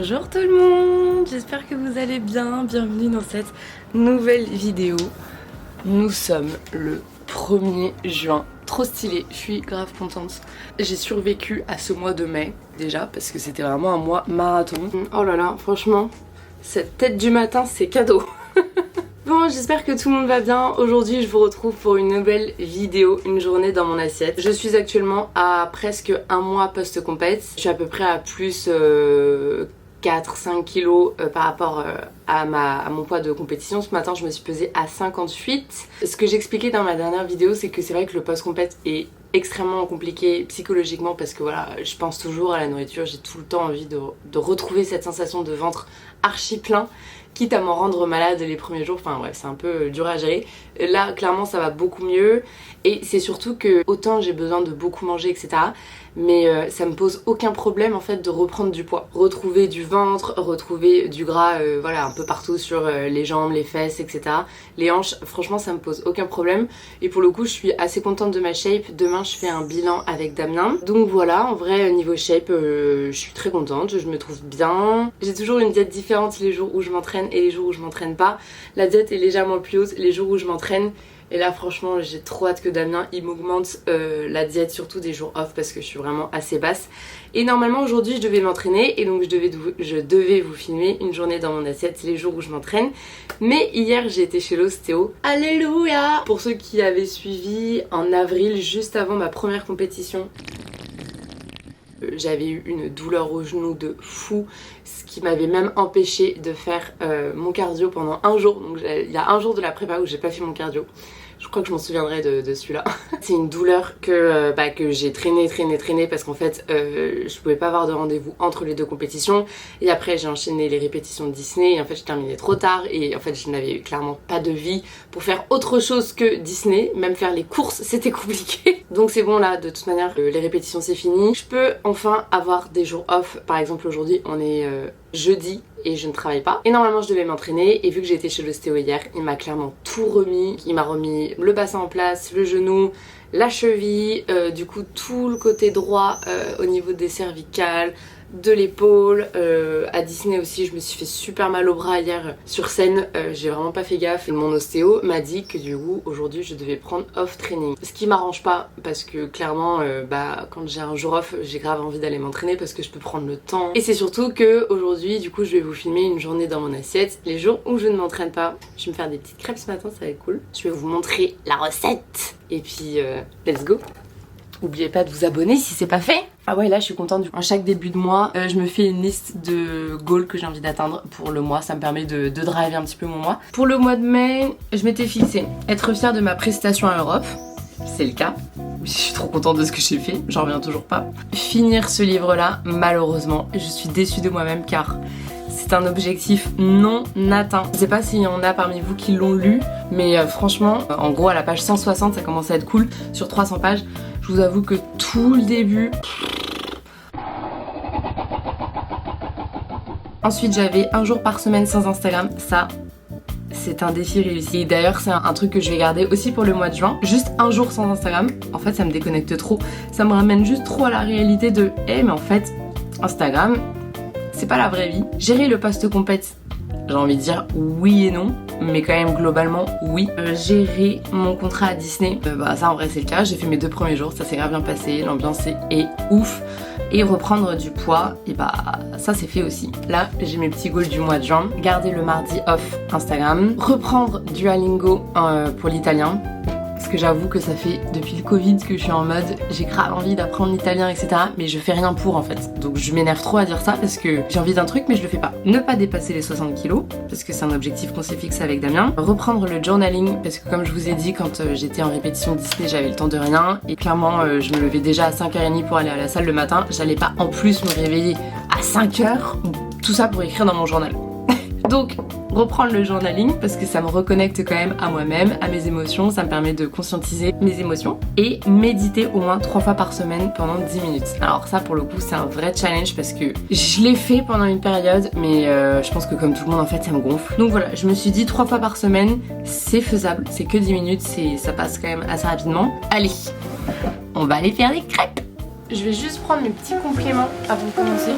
Bonjour tout le monde, j'espère que vous allez bien, bienvenue dans cette nouvelle vidéo. Nous sommes le 1er juin, trop stylé, je suis grave contente. J'ai survécu à ce mois de mai déjà parce que c'était vraiment un mois marathon. Oh là là, franchement, cette tête du matin c'est cadeau. Bon, j'espère que tout le monde va bien. Aujourd'hui, je vous retrouve pour une nouvelle vidéo, une journée dans mon assiette. Je suis actuellement à presque un mois post-compète. Je suis à peu près à plus 4-5 kilos par rapport à mon poids de compétition. Ce matin, je me suis pesée à 58. Ce que j'expliquais dans ma dernière vidéo, c'est que c'est vrai que le post-compète est extrêmement compliqué psychologiquement parce que voilà, je pense toujours à la nourriture. J'ai tout le temps envie de retrouver cette sensation de ventre archi plein, quitte à m'en rendre malade les premiers jours. Enfin bref, c'est un peu dur à gérer. Là, clairement, ça va beaucoup mieux. Et c'est surtout que autant j'ai besoin de beaucoup manger, etc. Mais ça me pose aucun problème en fait de reprendre du poids. Retrouver du ventre, retrouver du gras voilà, un peu partout sur les jambes, les fesses, etc. Les hanches, franchement ça me pose aucun problème. Et pour le coup je suis assez contente de ma shape. Demain je fais un bilan avec Damien. Donc voilà, en vrai niveau shape je suis très contente, je me trouve bien. J'ai toujours une diète différente les jours où je m'entraîne et les jours où je m'entraîne pas. La diète est légèrement plus haute les jours où je m'entraîne. Et là franchement j'ai trop hâte que Damien il m'augmente la diète, surtout des jours off parce que je suis vraiment assez basse. Et normalement aujourd'hui je devais m'entraîner et donc je devais vous filmer une journée dans mon assiette, c'est les jours où je m'entraîne. Mais hier j'ai été chez l'ostéo. Alléluia! Pour ceux qui avaient suivi, en avril, juste avant ma première compétition, j'avais eu une douleur au genou de fou, ce qui m'avait même empêché de faire mon cardio pendant un jour. Donc il y a un jour de la prépa où j'ai pas fait mon cardio. Je crois que je m'en souviendrai de celui-là. C'est une douleur que j'ai traîné parce qu'en fait je pouvais pas avoir de rendez-vous entre les deux compétitions. Et après j'ai enchaîné les répétitions de Disney et en fait je terminais trop tard et en fait je n'avais clairement pas de vie pour faire autre chose que Disney. Même faire les courses c'était compliqué. Donc c'est bon là, de toute manière les répétitions c'est fini. Je peux enfin avoir des jours off. Par exemple aujourd'hui on est jeudi et je ne travaille pas. Et normalement je devais m'entraîner et vu que j'ai été chez l'ostéo hier, il m'a clairement tout remis. Il m'a remis le bassin en place, le genou, la cheville, du coup tout le côté droit au niveau des cervicales, de l'épaule. À Disney aussi je me suis fait super mal au bras hier sur scène, j'ai vraiment pas fait gaffe. Et mon ostéo m'a dit que du coup aujourd'hui je devais prendre off training, ce qui m'arrange pas parce que clairement quand j'ai un jour off j'ai grave envie d'aller m'entraîner parce que je peux prendre le temps. Et c'est surtout que aujourd'hui du coup je vais vous filmer une journée dans mon assiette les jours où je ne m'entraîne pas. Je vais me faire des petites crêpes ce matin, ça va être cool. Je vais vous montrer la recette et puis let's go. N'oubliez pas de vous abonner si c'est pas fait. Ah ouais, là je suis contente. À chaque début de mois, je me fais une liste de goals que j'ai envie d'atteindre pour le mois. Ça me permet de driver un petit peu mon mois. Pour le mois de mai, je m'étais fixé être fière de ma prestation à Europe. C'est le cas. Je suis trop contente de ce que j'ai fait. J'en reviens toujours pas. Finir ce livre-là, malheureusement, je suis déçue de moi-même car c'est un objectif non atteint. Je sais pas s'il y en a parmi vous qui l'ont lu, mais franchement, en gros à la page 160 ça commence à être cool. Sur 300 pages, je vous avoue que tout le début... Ensuite j'avais un jour par semaine sans Instagram, ça... c'est un défi réussi. Et d'ailleurs c'est un truc que je vais garder aussi pour le mois de juin. Juste un jour sans Instagram, en fait ça me déconnecte trop. Ça me ramène juste trop à la réalité de mais en fait Instagram c'est pas la vraie vie. Gérer le post-compète, j'ai envie de dire oui et non, mais quand même globalement oui. Gérer mon contrat à Disney, ça en vrai c'est le cas. J'ai fait mes 2 premiers jours, ça s'est grave bien passé, l'ambiance est ouf. Et reprendre du poids, et ça c'est fait aussi. Là j'ai mes petits goals du mois de juin. Garder le mardi off Instagram. Reprendre Duolingo pour l'italien. Parce que j'avoue que ça fait depuis le Covid que je suis en mode j'ai grave envie d'apprendre l'italien etc. Mais je fais rien pour en fait. Donc je m'énerve trop à dire ça parce que j'ai envie d'un truc mais je le fais pas. Ne pas dépasser les 60 kilos parce que c'est un objectif qu'on s'est fixé avec Damien. Reprendre le journaling parce que comme je vous ai dit quand j'étais en répétition Disney j'avais le temps de rien. Et clairement je me levais déjà à 5h30 pour aller à la salle le matin. J'allais pas en plus me réveiller à 5h. Tout ça pour écrire dans mon journal. Donc reprendre le journaling parce que ça me reconnecte quand même à moi-même, à mes émotions, ça me permet de conscientiser mes émotions et méditer au moins 3 fois par semaine pendant 10 minutes. Alors ça pour le coup c'est un vrai challenge parce que je l'ai fait pendant une période mais je pense que comme tout le monde en fait ça me gonfle. Donc voilà, je me suis dit 3 fois par semaine c'est faisable, c'est que 10 minutes, ça passe quand même assez rapidement. Allez, on va aller faire des crêpes. Je vais juste prendre mes petits compléments avant de commencer.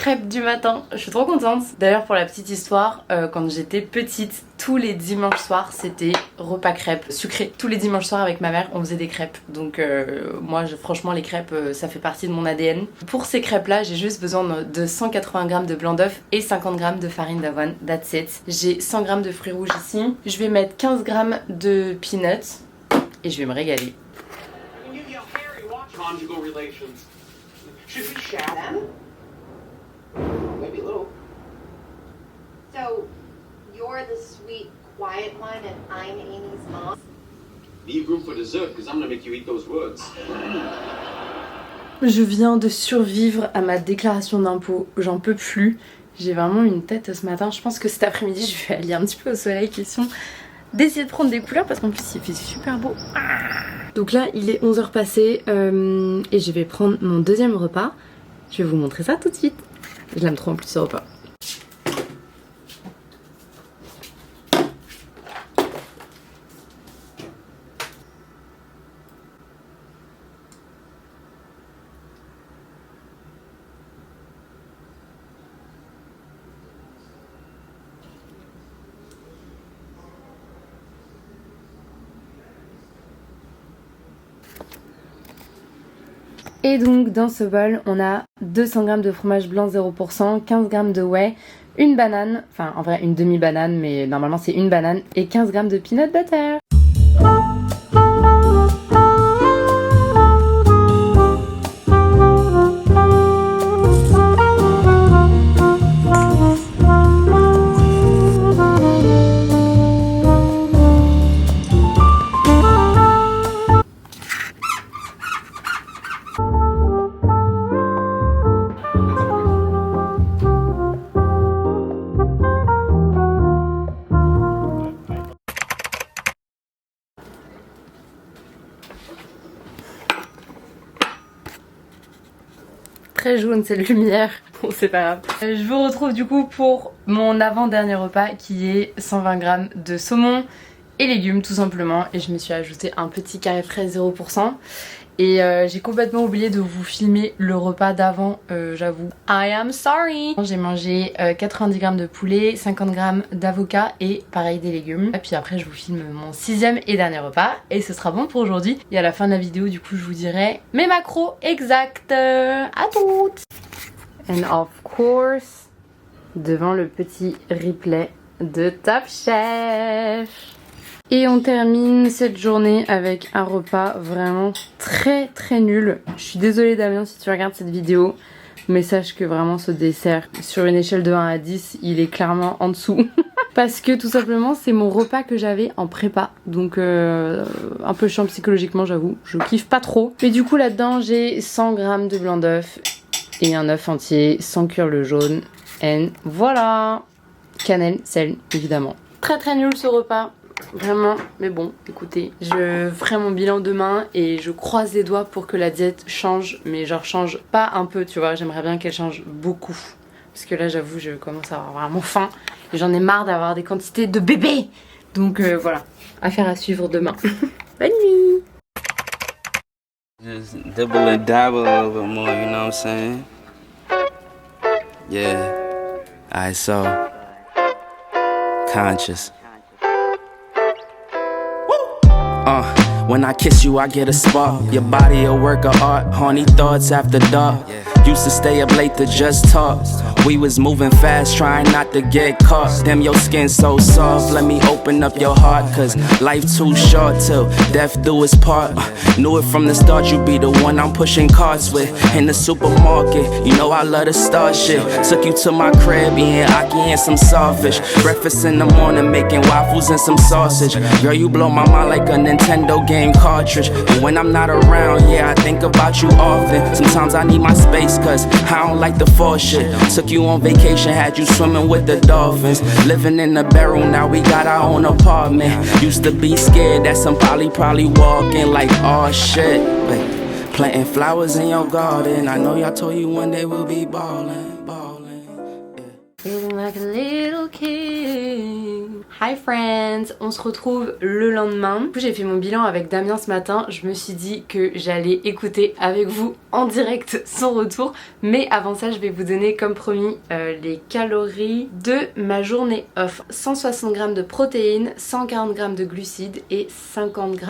crêpes du matin, je suis trop contente. D'ailleurs pour la petite histoire, quand j'étais petite, tous les dimanches soirs c'était repas crêpes sucrés. Tous les dimanches soirs avec ma mère on faisait des crêpes. Donc moi franchement les crêpes ça fait partie de mon ADN. Pour ces crêpes là j'ai juste besoin de 180 g de blanc d'œuf et 50 g de farine d'avoine. That's it. J'ai 100 g de fruits rouges ici. Je vais mettre 15 g de peanuts et je vais me régaler. Conjugal relations. Should we share them? Maybe a little. So, you're the sweet, quiet one, and I'm Amy's mom? Leave room for dessert, because I'm gonna make you eat those words. Je viens de survivre à ma déclaration d'impôt, j'en peux plus. J'ai vraiment une tête ce matin. Je pense que cet après-midi, je vais aller un petit peu au soleil, question d'essayer de prendre des couleurs parce qu'en plus il fait super beau. Donc là il est 11h passé et je vais prendre mon deuxième repas. Je vais vous montrer ça tout de suite. Je l'aime trop en plus ce repas. Et donc dans ce bol on a 200 g de fromage blanc 0%, 15 g de whey, une banane, enfin en vrai une demi-banane mais normalement c'est une banane et 15 g de peanut butter. Très jaune cette lumière, bon c'est pas grave. Je vous retrouve du coup pour mon avant-dernier repas qui est 120 g de saumon et légumes tout simplement. Et je me suis ajouté un petit carré frais 0%. Et j'ai complètement oublié de vous filmer le repas d'avant, j'avoue. I am sorry. J'ai mangé 90 g de poulet, 50 g d'avocat et pareil des légumes. Et puis après je vous filme mon 6e et dernier repas et ce sera bon pour aujourd'hui. Et à la fin de la vidéo du coup je vous dirai mes macros exacts. À toutes. And of course, devant le petit replay de Top Chef. Et on termine cette journée avec un repas vraiment très nul. Je suis désolée Damien si tu regardes cette vidéo, mais sache que vraiment ce dessert, sur une échelle de 1 à 10, il est clairement en dessous. Parce que tout simplement c'est mon repas que j'avais en prépa. Donc un peu chiant psychologiquement j'avoue, je kiffe pas trop. Mais du coup là-dedans j'ai 100 g de blanc d'œuf et un œuf entier sans cuire le jaune. Et voilà. Cannelle, sel évidemment. Très nul ce repas. Vraiment, mais bon, écoutez, je ferai mon bilan demain et je croise les doigts pour que la diète change, mais genre change pas un peu, tu vois, j'aimerais bien qu'elle change beaucoup. Parce que là, j'avoue, je commence à avoir vraiment faim et j'en ai marre d'avoir des quantités de bébés. Donc voilà, affaire à suivre demain. Bonne nuit. Just dibble and dabble a little bit more, you know what I'm saying? Yeah. Alright, so conscious. When I kiss you, I get a spark. Your body a work of art. Horny thoughts after dark. Used to stay up late to just talk. We was moving fast, trying not to get caught. Damn, your skin so soft. Let me open up your heart, cause life too short till death do its part. Knew it from the start, you be the one I'm pushing carts with. In the supermarket, you know I love to start shit. Took you to my crib, eating ackee and some sawfish. Breakfast in the morning, making waffles and some sausage. Girl, you blow my mind like a Nintendo game cartridge. And when I'm not around, yeah, I think about you often. Sometimes I need my space, cause I don't like the force shit. Took you on vacation, had you swimming with the dolphins. Living in a barrel, now we got our own apartment. Used to be scared that somebody probably walking like, oh shit. Wait, planting flowers in your garden. I know y'all told you one day we'll be ballin', ballin'. Yeah. Feeling like a little kid. Hi friends! On se retrouve le lendemain. Du coup, j'ai fait mon bilan avec Damien ce matin. Je me suis dit que j'allais écouter avec vous en direct son retour. Mais avant ça, je vais vous donner comme promis les calories de ma journée off. 160 g de protéines, 140 g de glucides et 50 g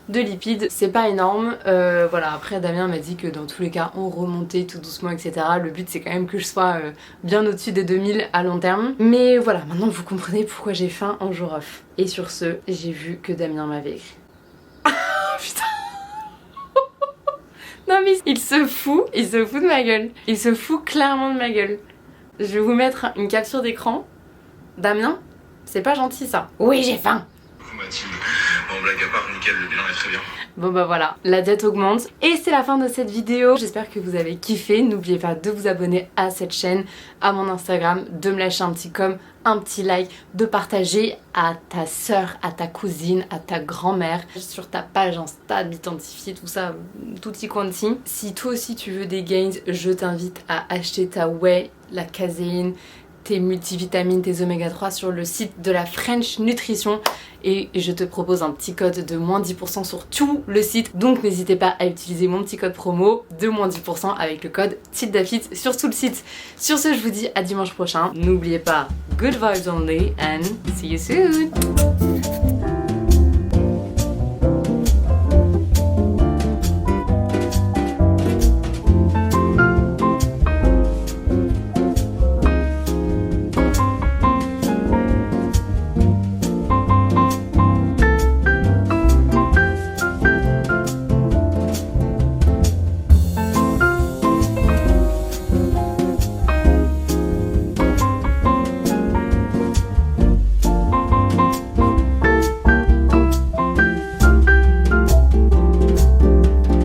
de lipides. C'est pas énorme. Voilà, après Damien m'a dit que dans tous les cas, on remontait tout doucement, etc. Le but c'est quand même que je sois bien au-dessus des 2000 à long terme. Mais voilà, maintenant vous comprenez pourquoi j'ai faim en jour off. Et sur ce, j'ai vu que Damien m'avait écrit. Putain. Non mais il se fout de ma gueule. Il se fout clairement de ma gueule. Je vais vous mettre une capture d'écran. Damien, c'est pas gentil ça. Oui, j'ai faim. Mathilde, bon blague à part, nickel, le bilan est très bien. Bon bah voilà, la dette augmente. Et c'est la fin de cette vidéo. J'espère que vous avez kiffé. N'oubliez pas de vous abonner à cette chaîne, à mon Instagram, de me lâcher un petit com, un petit like, de partager à ta soeur, à ta cousine, à ta grand-mère, sur ta page Insta, d'identifier tout ça, tutti quanti. Si toi aussi tu veux des gains, je t'invite à acheter ta whey, la caséine, tes multivitamines, tes oméga 3 sur le site de la French Nutrition et je te propose un petit code de moins 10% sur tout le site, donc n'hésitez pas à utiliser mon petit code promo de moins 10% avec le code TILDAFIT sur tout le site. Sur ce, je vous dis à dimanche prochain. N'oubliez pas, good vibes only and see you soon.